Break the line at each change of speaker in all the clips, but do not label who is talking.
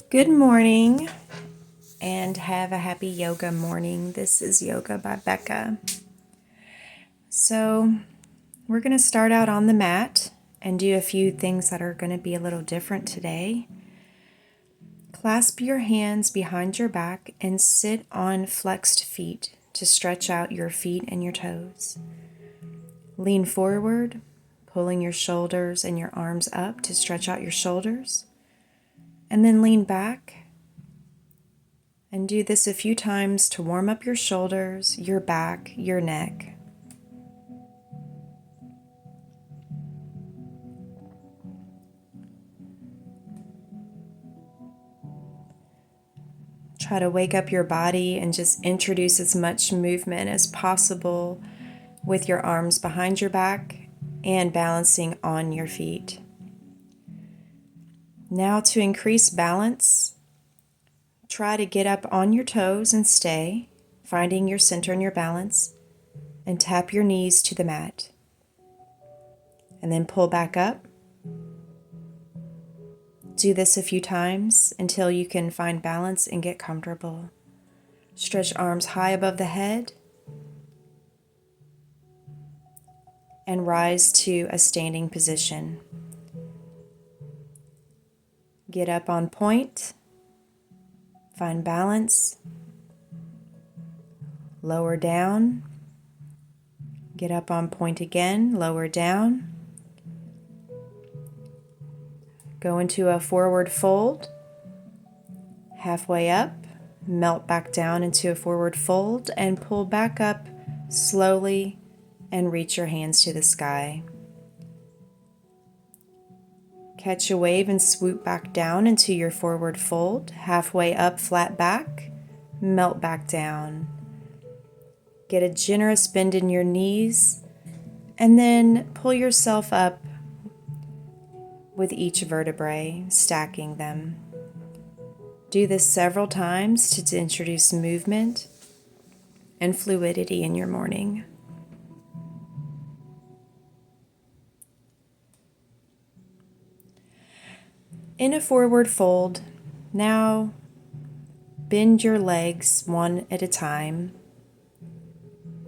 Good morning and have a happy yoga morning. This is Yoga by Becca. So, we're going to start out on the mat and do a few things that are going to be a little different today. Clasp your hands behind your back and sit on flexed feet to stretch out your feet and your toes. Lean forward, pulling your shoulders and your arms up to stretch out your shoulders, and then lean back. And do this a few times to warm up your shoulders, your back, your neck. Try to wake up your body and just introduce as much movement as possible with your arms behind your back and balancing on your feet. Now to increase balance, try to get up on your toes and stay, finding your center and your balance, and tap your knees to the mat. And then pull back up. Do this a few times until you can find balance and get comfortable. Stretch arms high above the head and rise to a standing position. Get up on point, find balance, lower down, get up on point again, lower down. Go into a forward fold, halfway up, melt back down into a forward fold and pull back up slowly and reach your hands to the sky. Catch a wave and swoop back down into your forward fold, halfway up, flat back, melt back down. Get a generous bend in your knees and then pull yourself up with each vertebrae, stacking them. Do this several times to introduce movement and fluidity in your morning. In a forward fold, now bend your legs one at a time,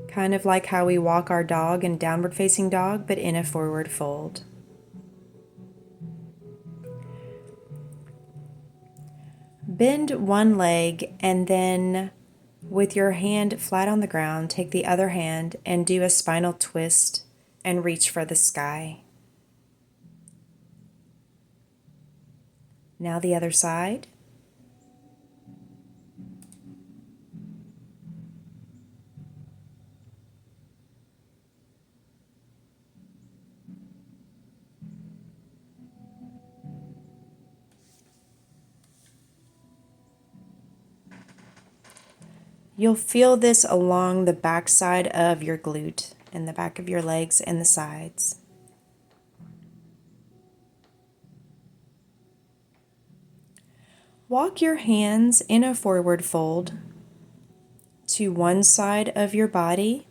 kind of like how we walk our dog in downward facing dog, but in a forward fold. Bend one leg and then with your hand flat on the ground, take the other hand and do a spinal twist and reach for the sky. Now the other side. You'll feel this along the back side of your glute and the back of your legs and the sides. Walk your hands in a forward fold to one side of your body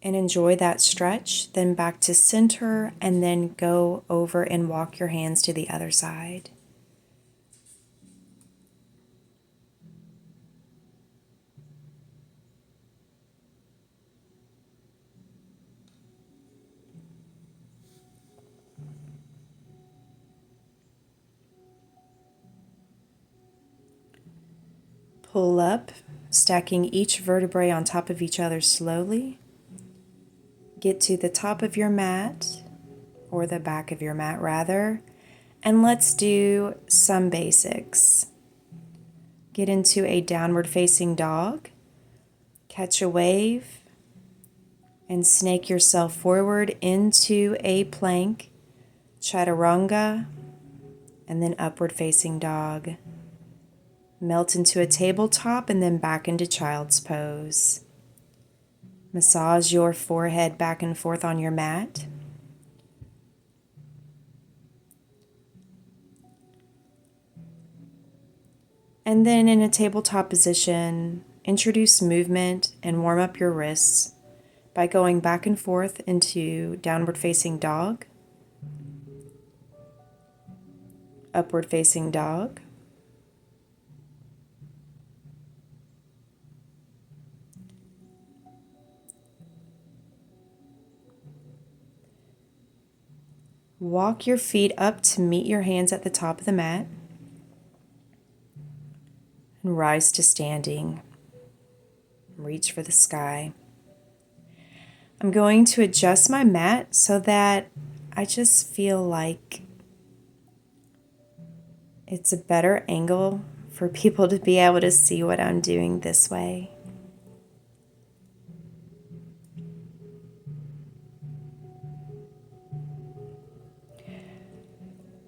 and enjoy that stretch, then back to center, and then go over and walk your hands to the other side. Pull up, stacking each vertebrae on top of each other slowly. Get to the top of your mat, or the back of your mat rather, and let's do some basics. Get into a downward facing dog, catch a wave, and snake yourself forward into a plank, chaturanga, and then upward facing dog. Melt into a tabletop and then back into child's pose. Massage your forehead back and forth on your mat. And then in a tabletop position, introduce movement and warm up your wrists by going back and forth into downward facing dog, upward facing dog, Walk your feet up to meet your hands at the top of the mat and rise to standing. Reach for the sky. I'm going to adjust my mat so that I just feel like it's a better angle for people to be able to see what I'm doing this way.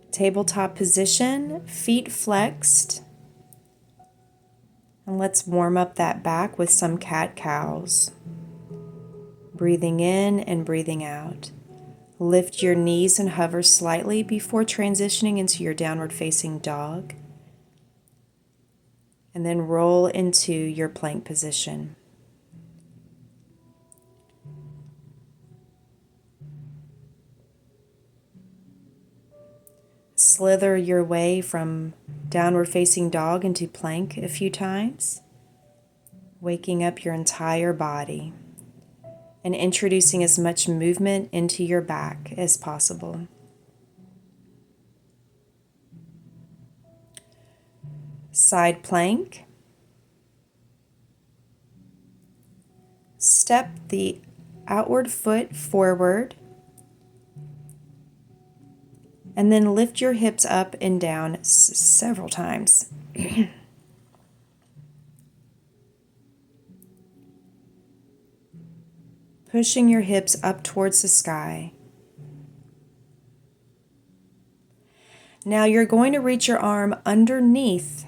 Tabletop position, feet flexed. And let's warm up that back with some cat-cows. Breathing in and breathing out. Lift your knees and hover slightly before transitioning into your downward facing dog. And then roll into your plank position. Slither your way from downward facing dog into plank a few times, waking up your entire body and introducing as much movement into your back as possible. Side plank. Step the outward foot forward and then lift your hips up and down several times. Pushing your hips up towards the sky. Now you're going to reach your arm underneath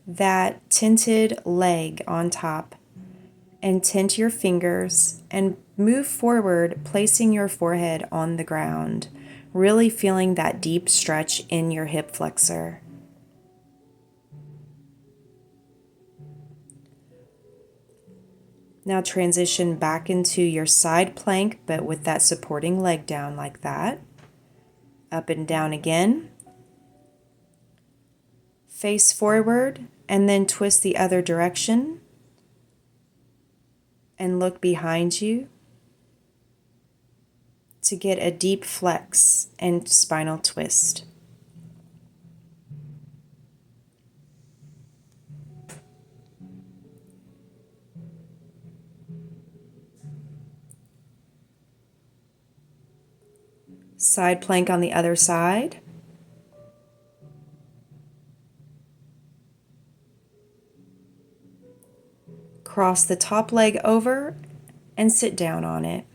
that tented leg on top and tent your fingers and move forward, placing your forehead on the ground, really feeling that deep stretch in your hip flexor. Now transition back into your side plank, but with that supporting leg down like that. Up and down again. Face forward and then twist the other direction. And look behind you to get a deep flex and spinal twist. Side plank on the other side. Cross the top leg over and sit down on it.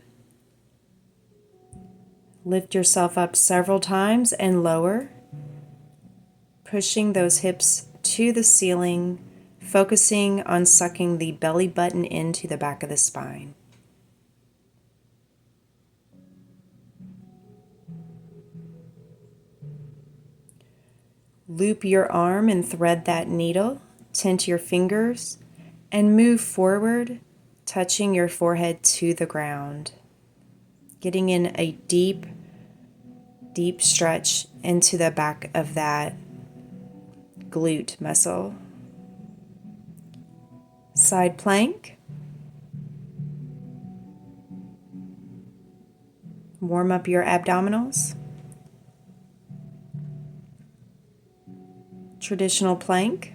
Lift yourself up several times and lower, pushing those hips to the ceiling, focusing on sucking the belly button into the back of the spine. Loop your arm and thread that needle, tent your fingers, and move forward, touching your forehead to the ground. Getting in a deep, deep stretch into the back of that glute muscle. Side plank. Warm up your abdominals. Traditional plank.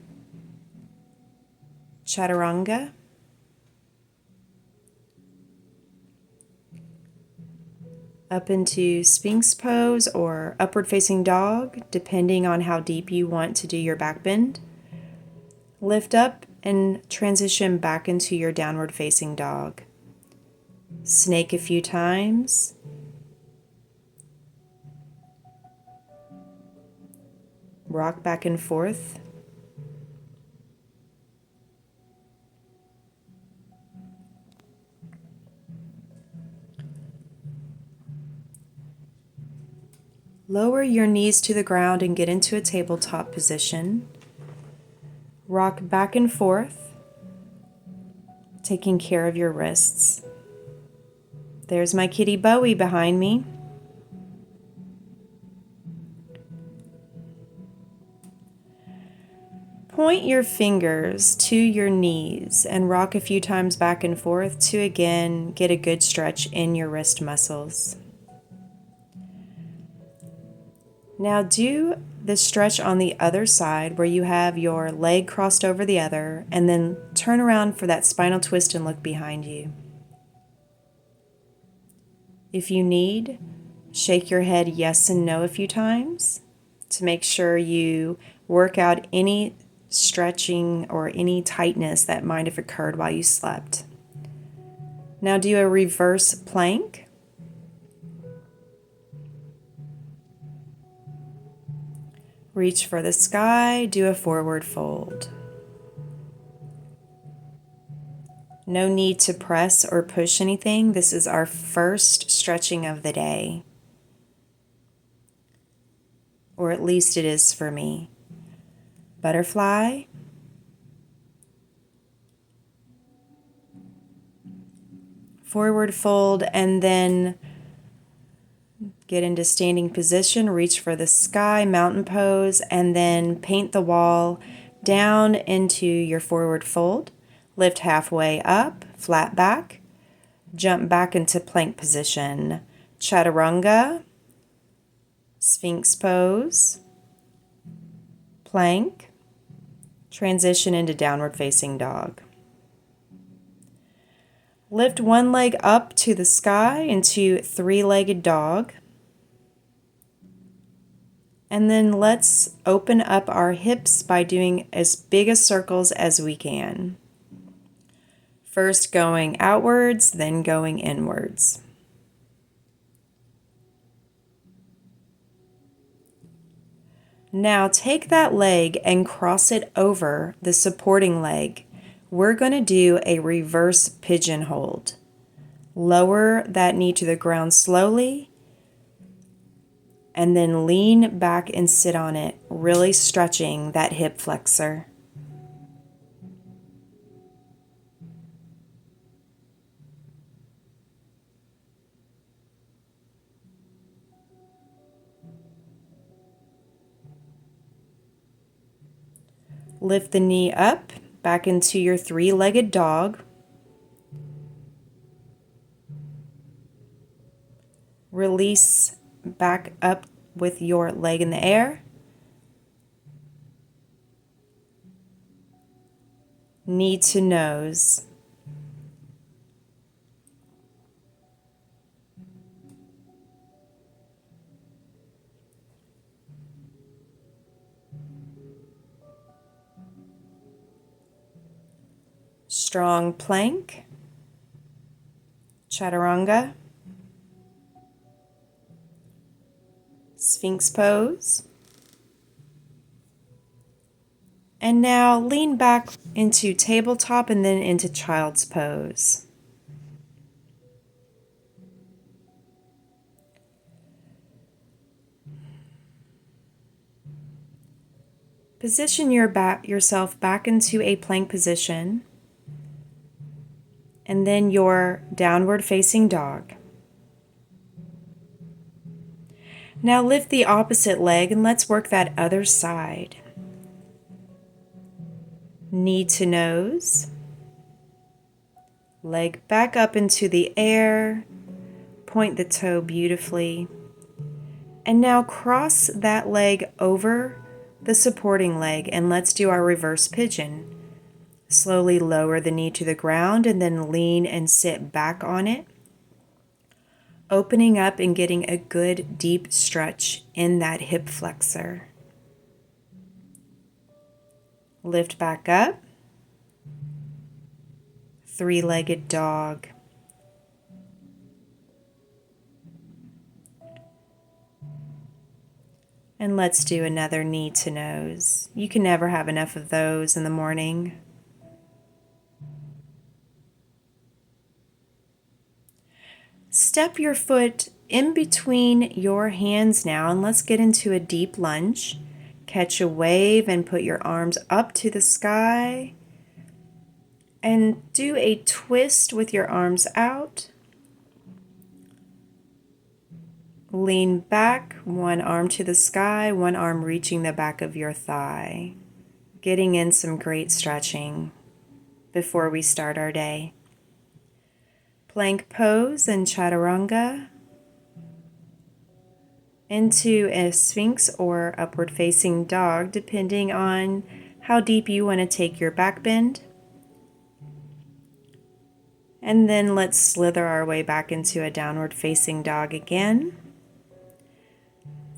Chaturanga. Up into Sphinx pose or upward facing dog, depending on how deep you want to do your back bend. Lift up and transition back into your downward facing dog. Snake a few times. Rock back and forth. Lower your knees to the ground and get into a tabletop position. Rock back and forth, taking care of your wrists. There's my kitty Bowie behind me. Point your fingers to your knees and rock a few times back and forth to again get a good stretch in your wrist muscles. Now do the stretch on the other side where you have your leg crossed over the other, and then turn around for that spinal twist and look behind you. If you need, shake your head yes and no a few times to make sure you work out any stretching or any tightness that might have occurred while you slept. Now do a reverse plank. Reach for the sky, do a forward fold. No need to press or push anything. This is our first stretching of the day. Or at least it is for me. Butterfly. Forward fold, and then get into standing position, reach for the sky, mountain pose, and then paint the wall down into your forward fold. Lift halfway up, flat back, jump back into plank position. Chaturanga, Sphinx pose, plank, transition into downward facing dog. Lift one leg up to the sky into three-legged dog. And then let's open up our hips by doing as big a circles as we can. First going outwards, then going inwards. Now take that leg and cross it over the supporting leg. We're going to do a reverse pigeon hold. Lower that knee to the ground slowly, and then lean back and sit on it, really stretching that hip flexor. Lift the knee up, back into your three-legged dog. Release back up with your leg in the air. Knee to nose. Strong plank. Chaturanga. Sphinx pose. And now lean back into tabletop and then into child's pose. Position yourself back into a plank position, and then your downward facing dog. Now lift the opposite leg and let's work that other side. Knee to nose. Leg back up into the air. Point the toe beautifully. And now cross that leg over the supporting leg and let's do our reverse pigeon. Slowly lower the knee to the ground and then lean and sit back on it. Opening up and getting a good deep stretch in that hip flexor. Lift back up. Three-legged dog. And let's do another knee to nose. You can never have enough of those in the morning. Step your foot in between your hands now and let's get into a deep lunge. Catch a wave and put your arms up to the sky. And do a twist with your arms out. Lean back, one arm to the sky, one arm reaching the back of your thigh. Getting in some great stretching before we start our day. Plank pose and chaturanga. into a Sphinx or upward facing dog, depending on how deep you want to take your back bend. And then let's slither our way back into a downward facing dog again.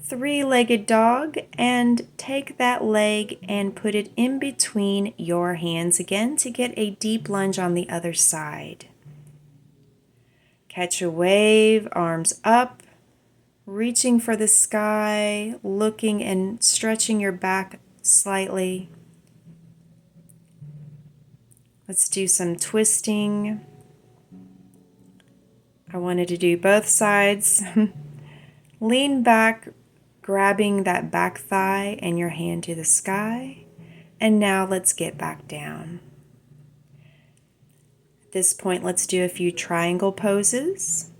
Three-legged dog, and take that leg and put it in between your hands again to get a deep lunge on the other side. Catch a wave, arms up, reaching for the sky, looking and stretching your back slightly. Let's do some twisting. I wanted to do both sides. Lean back, grabbing that back thigh and your hand to the sky. And now let's get back down. At this point, let's do a few triangle poses.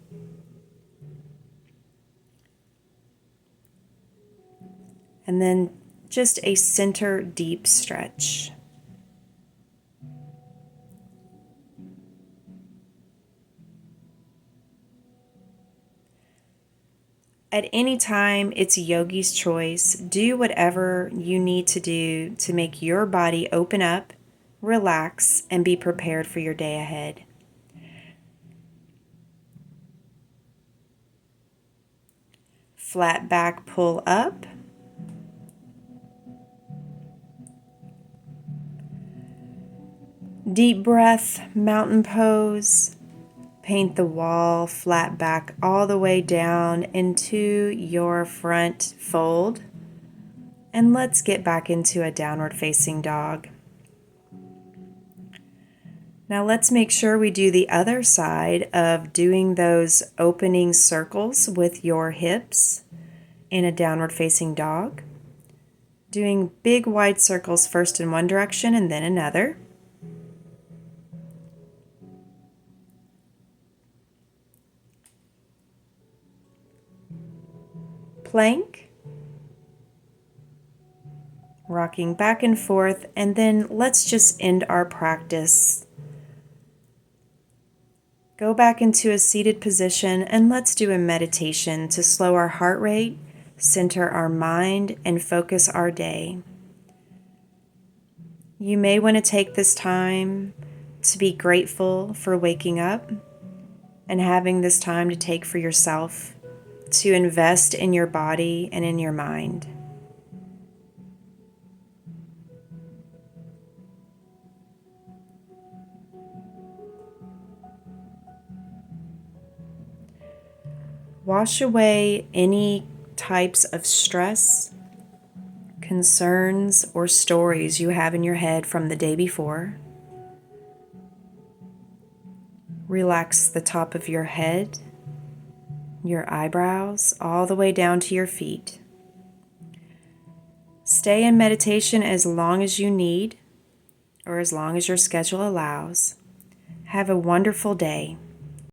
And then just a center deep stretch. At any time, it's yogi's choice. Do whatever you need to do to make your body open up, relax, and be prepared for your day ahead. Flat back pull up. Deep breath, mountain pose. Paint the wall, flat back all the way down into your front fold. And let's get back into a downward facing dog. Now let's make sure we do the other side of doing those opening circles with your hips in a downward facing dog. Doing big wide circles first in one direction and then another. Plank, rocking back and forth, and then let's just end our practice. Go back into a seated position and let's do a meditation to slow our heart rate, center our mind, and focus our day. You may want to take this time to be grateful for waking up and having this time to take for yourself, to invest in your body and in your mind. Wash away any types of stress, concerns, or stories you have in your head from the day before. Relax the top of your head, your eyebrows, all the way down to your feet. Stay in meditation as long as you need, or as long as your schedule allows. Have a wonderful day.